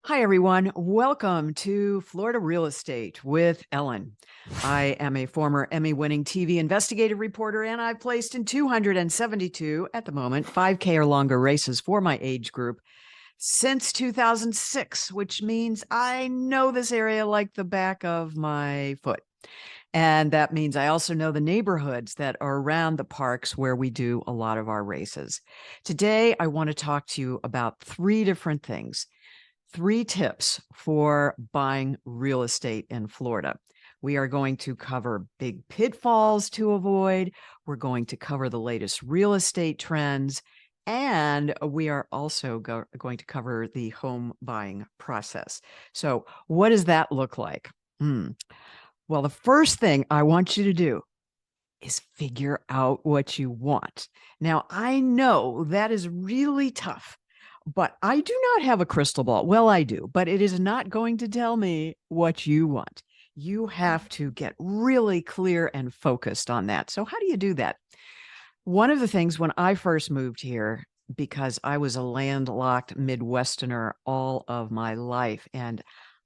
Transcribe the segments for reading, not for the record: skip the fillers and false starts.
Hi, everyone. Welcome to Florida Real Estate with Ellen. I am a former Emmy-winning TV investigative reporter, and I've placed in 272, at the moment, 5K or longer races for my age group since 2006, which means I know this area like the back of my foot. And that means I also know the neighborhoods that are around the parks where we do a lot of our races. Today, I want to talk to you about three different things. Three tips for buying real estate in Florida. We are going to cover big pitfalls to avoid. We're going to cover the latest real estate trends. And we are also going to cover the home buying process. So, what does that look like? Well, the first thing I want you to do is figure out what you want. Now, I know that is really tough, but I do not have a crystal ball. Well, I do, but it is not going to tell me what you want. You have to get really clear and focused on that. So, how do you do that? One of the things when I first moved here, because I was a landlocked Midwesterner all of my life, and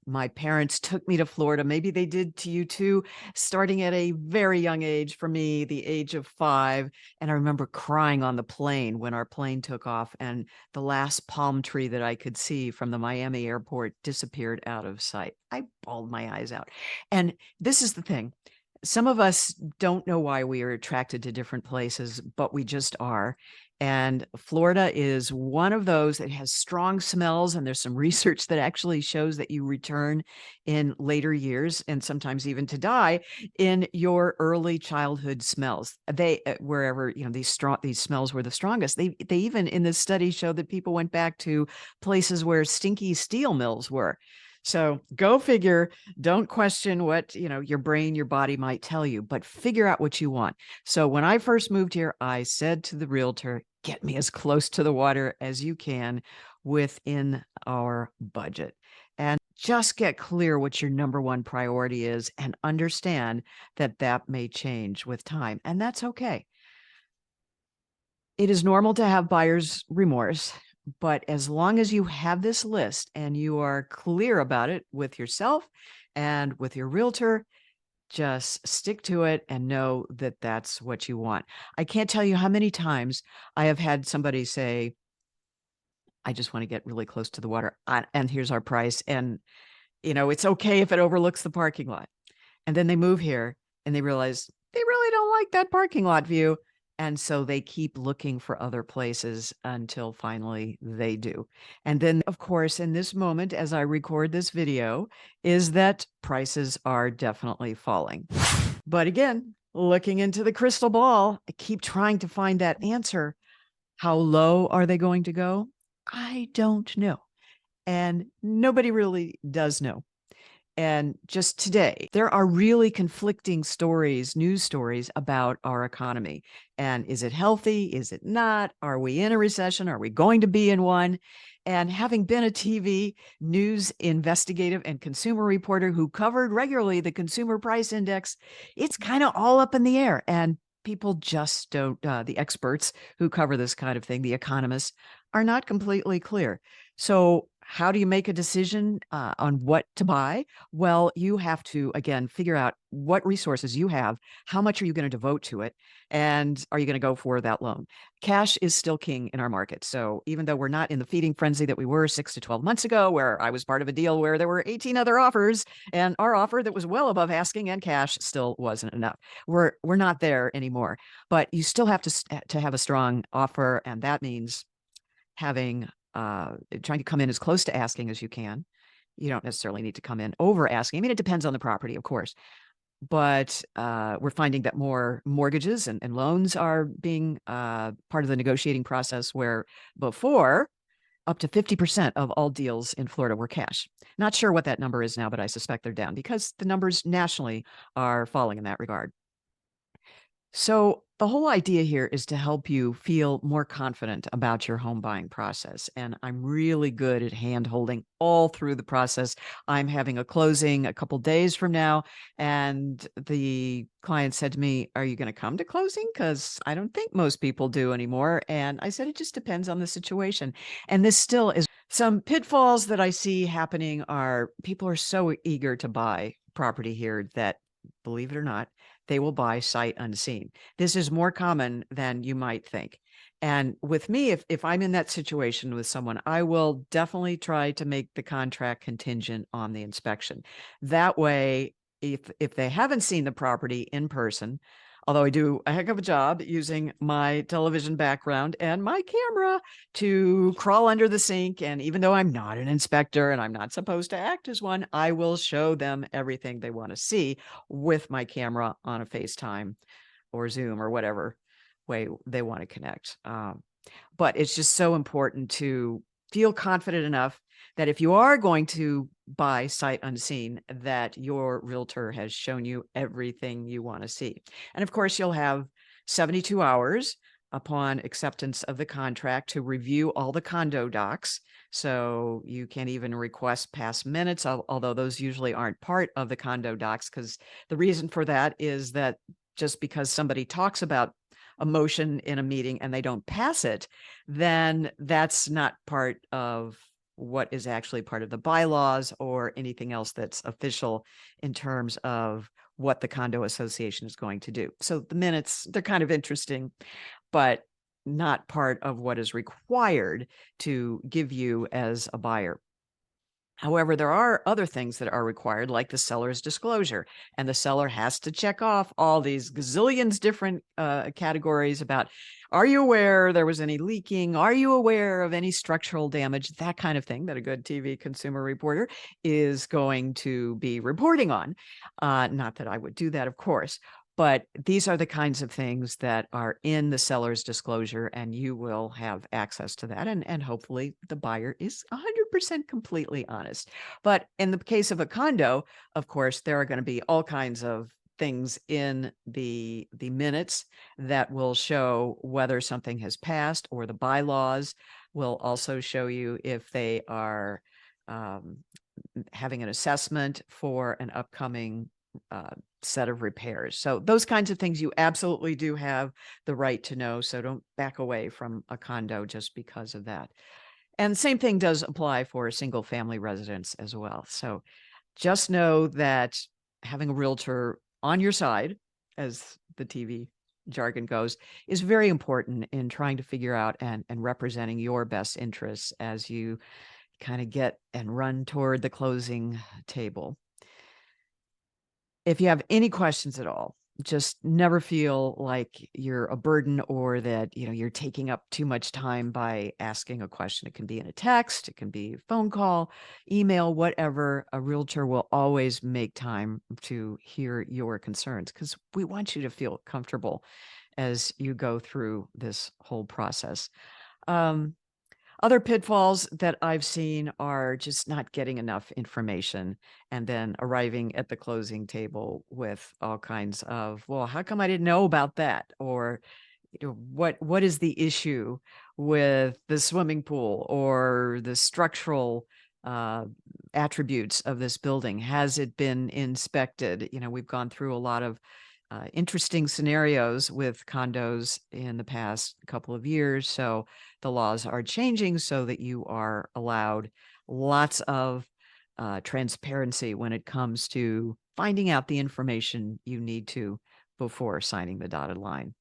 my parents took me to Florida. Maybe they did to you too, starting at a very young age, for me, the age of 5. And I remember crying on the plane when our plane took off and the last palm tree that I could see from the Miami airport disappeared out of sight. I bawled my eyes out. And this is the thing. Some of us don't know why we are attracted to different places, but we just are. And Florida is one of those that has strong smells. And there's some research that actually shows that you return in later years and sometimes even to die in your early childhood smells. They wherever these smells were the strongest. They even in this study showed that people went back to places where stinky steel mills were. So go figure. Don't question what, your brain, your body might tell you, but figure out what you want. So when I first moved here, I said to the realtor, get me as close to the water as you can within our budget. And just get clear what your number one priority is and understand that that may change with time. And that's okay. It is normal to have buyer's remorse, but as long as you have this list and you are clear about it with yourself and with your realtor, just stick to it and know that that's what you want. I can't tell you how many times I have had somebody say, I just want to get really close to the water, and here's our price. And, it's okay if it overlooks the parking lot. And then they move here and they realize they really don't like that parking lot view. And so they keep looking for other places until finally they do. And then, of course, in this moment, as I record this video, is that prices are definitely falling. But again, looking into the crystal ball, I keep trying to find that answer. How low are they going to go? I don't know. And nobody really does know. And just today, there are really conflicting stories, news stories about our economy. And is it healthy? Is it not? Are we in a recession? Are we going to be in one? And having been a TV news investigative and consumer reporter who covered regularly the consumer price index, it's kind of all up in the air. And people just don't, the experts who cover this kind of thing, the economists, are not completely clear. So how do you make a decision on what to buy? Well, you have to, again, figure out what resources you have, how much are you going to devote to it, and are you going to go for that loan? Cash is still king in our market. So even though we're not in the feeding frenzy that we were 6 to 12 months ago, where I was part of a deal where there were 18 other offers, and our offer that was well above asking and cash still wasn't enough. We're not there anymore, but you still have to have a strong offer, and that means having trying to come in as close to asking as you can. You don't necessarily need to come in over asking. I mean, it depends on the property, of course, but we're finding that more mortgages and loans are being part of the negotiating process, where before up to 50% of all deals in Florida were cash. Not sure what that number is now, but I suspect they're down because the numbers nationally are falling in that regard. So the whole idea here is to help you feel more confident about your home buying process. And I'm really good at hand holding all through the process. I'm having a closing a couple days from now. And the client said to me, are you going to come to closing? Because I don't think most people do anymore. And I said, it just depends on the situation. And this still is Some pitfalls that I see happening are people are so eager to buy property here that, believe it or not, they will buy sight unseen. This is more common than you might think. And with me, if I'm in that situation with someone, I will definitely try to make the contract contingent on the inspection. That way, if they haven't seen the property in person, although I do a heck of a job using my television background and my camera to crawl under the sink. And even though I'm not an inspector and I'm not supposed to act as one, I will show them everything they want to see with my camera on a FaceTime or Zoom or whatever way they want to connect. But it's just so important to feel confident enough that if you are going to buy sight unseen, that your realtor has shown you everything you want to see. And of course, you'll have 72 hours upon acceptance of the contract to review all the condo docs. So you can even request past minutes, although those usually aren't part of the condo docs, because the reason for that is that just because somebody talks about a motion in a meeting and they don't pass it, then that's not part of what is actually part of the bylaws or anything else that's official in terms of what the condo association is going to do. So the minutes, they're kind of interesting, but not part of what is required to give you as a buyer. However, there are other things that are required, like the seller's disclosure, and the seller has to check off all these gazillions different categories about, are you aware there was any leaking? Are you aware of any structural damage? That kind of thing that a good TV consumer reporter is going to be reporting on. Not that I would do that, of course, but these are the kinds of things that are in the seller's disclosure, and you will have access to that. And hopefully the buyer is 100% completely honest. But in the case of a condo, of course, there are going to be all kinds of things in the minutes that will show whether something has passed, or the bylaws will also show you if they are having an assessment for an upcoming set of repairs. So those kinds of things you absolutely do have the right to know. So don't back away from a condo just because of that. And the same thing does apply for single family residence as well. So just know that having a realtor on your side, as the TV jargon goes, is very important in trying to figure out and representing your best interests as you kind of get and run toward the closing table. If you have any questions at all, just never feel like you're a burden or that, you're taking up too much time by asking a question. It can be in a text, it can be a phone call, email, whatever. A realtor will always make time to hear your concerns, because we want you to feel comfortable as you go through this whole process. Other pitfalls that I've seen are just not getting enough information and then arriving at the closing table with all kinds of, well, how come I didn't know about that? Or what is the issue with the swimming pool or the structural attributes of this building? Has it been inspected? We've gone through a lot of interesting scenarios with condos in the past couple of years. So the laws are changing so that you are allowed lots of transparency when it comes to finding out the information you need to before signing the dotted line.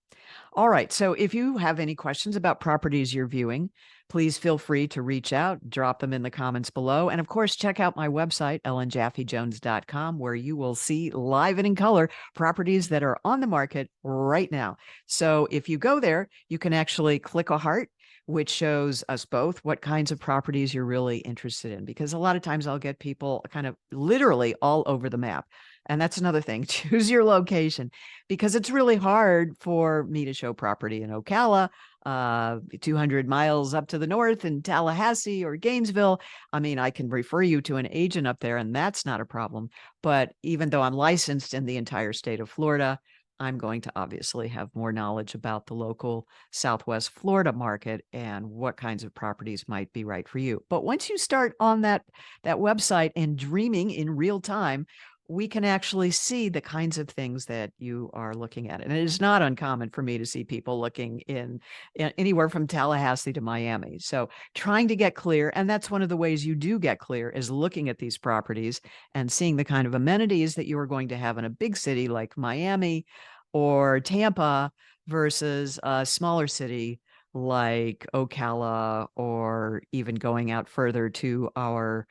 All right. So if you have any questions about properties you're viewing, please feel free to reach out, drop them in the comments below. And of course, check out my website, ellenjaffejones.com, where you will see live and in color properties that are on the market right now. So if you go there, you can actually click a heart, which shows us both what kinds of properties you're really interested in. Because a lot of times I'll get people kind of literally all over the map. And that's another thing. Choose your location, because it's really hard for me to show property in Ocala, 200 miles up to the north in Tallahassee or Gainesville. I mean, I can refer you to an agent up there, and that's not a problem. But even though I'm licensed in the entire state of Florida, I'm going to obviously have more knowledge about the local Southwest Florida market and what kinds of properties might be right for you. But once you start on that website and dreaming in real time we can actually see the kinds of things that you are looking at. And it is not uncommon for me to see people looking in anywhere from Tallahassee to Miami. So trying to get clear, and that's one of the ways you do get clear, is looking at these properties and seeing the kind of amenities that you are going to have in a big city like Miami or Tampa versus a smaller city like Ocala, or even going out further to our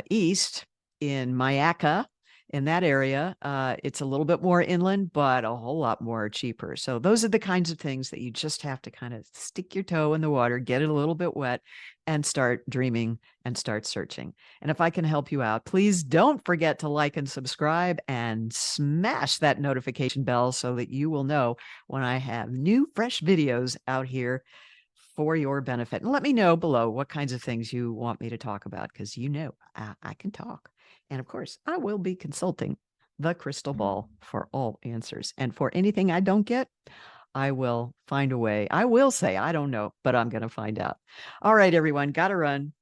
east in Mayaca. In that area, it's a little bit more inland, but a whole lot more cheaper. So those are the kinds of things that you just have to kind of stick your toe in the water, get it a little bit wet, and start dreaming and start searching. And if I can help you out, please don't forget to like and subscribe and smash that notification bell so that you will know when I have new, fresh videos out here for your benefit. And let me know below what kinds of things you want me to talk about, because I can talk. And of course, I will be consulting the crystal ball for all answers. And for anything I don't get, I will find a way. I will say, I don't know, but I'm going to find out. All right, everyone, got to run.